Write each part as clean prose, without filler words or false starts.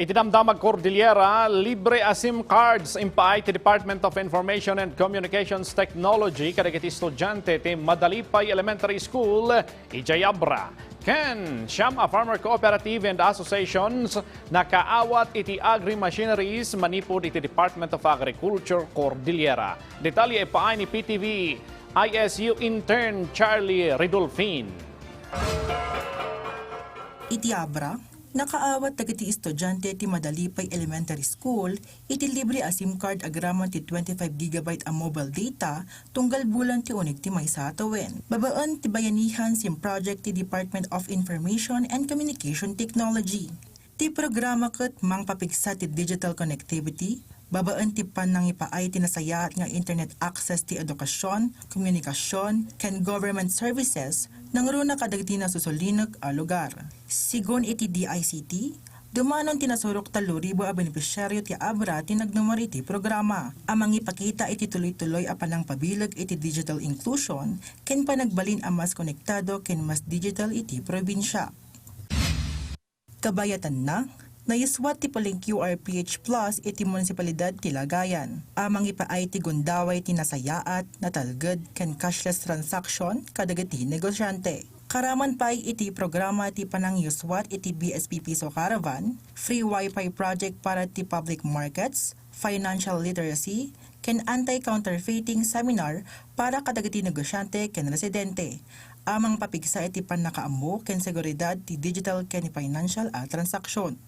DAMDAMAG CORDILLERA, Libre SIM cards impaay ti Department of Information and Communications Technology kadagiti estudyante ti Madalipay Elementary School, idiay Abra. Ken, siyam a farmer cooperative and associations nakaawat iti agri-machineries manipod iti Department of Agriculture Cordillera. Detalye ipaay ni PTV ISU intern Charlie Redulfin. Iti Abra, nakaawat dagiti estudyante ti Madalipay Elementary School iti libre a SIM card agraman ti 25 GB a mobile data tunggal bulan ti unig ti maysa atawen. Babaan ti bayanihan SIM project ti Department of Information and Communication Technology. Ti programa ket mangpapigsa ti digital connectivity, babaan ti panangipaay ti nasaya nga internet access ti edukasyon, komunikasyon, ken government services nang runa kadagiti na susulinog a lugar. Sigon iti DICT, dumanon tinasurok 3,000 a benepisyaryo ti Abra ti nagnumar iti programa. Amang ipakita iti tuloy-tuloy a panang pabilag iti digital inclusion ken panagbalin a mas konektado ken mas digital iti probinsya. Kabayatan na, nayiswat ti paling QRPH Plus iti munisipalidad ti Lagayan. Amang ipaay ti gundaway ti nasayaat, natalged, ken cashless transaction kadagiti negosyante. Karaman pay iti programa ti panangyuswat iti BSP Piso Caravan, free Wi-Fi project para ti public markets, financial literacy, ken anti-counterfeiting seminar para kadagiti negosyante ken residente. Amang papigsa iti panakaammo ken seguridad ti digital ken financial a transaksyon.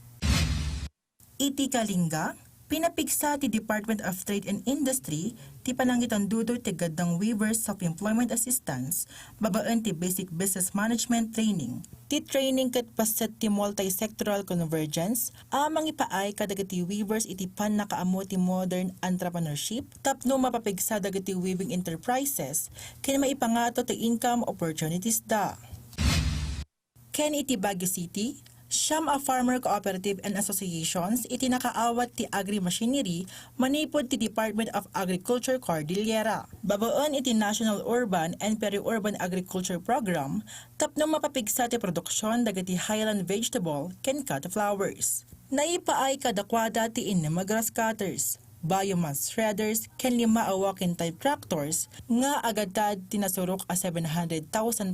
Iti Kalinga, pinapigsa ti Department of Trade and Industry ti panangitan dudot ti gaddang waivers self-employment assistance, babaan ti basic business management training. Ti training ket paset ti multi-sectoral convergence, amang ipaay kadagiti waivers iti panakaammo ti modern entrepreneurship, tapno mapapigsa dagiti weaving enterprises, ken maipangato ti income opportunities da. Ken iti Baguio City, siyam a farmer cooperative and associations iti nakaawat ti agri-machinery manipod ti Department of Agriculture Cordillera. Babaon iti National Urban and Peri-Urban Agriculture Program tapno mapapigsa ti produksyon dagiti highland vegetable ken flowers. Naipaay kadakwada ti inema grass cutters, biomass shredders ken 5 a walk-in type tractors nga agadtad tinasurok a 700,000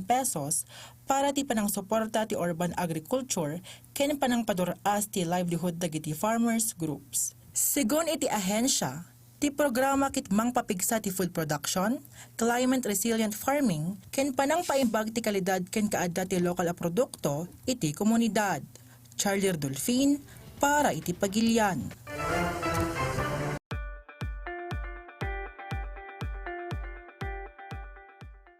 pesos para ti panang suporta ti urban agriculture ken panang paduras ti livelihood dagiti farmers groups. Sigon iti ahensya, ti programa kit mangpapigsa ti food production, climate resilient farming ken panang paimbag ti kalidad ken kaadda ti lokal a produkto iti komunidad. Charlie Redulfin para iti Pagilian.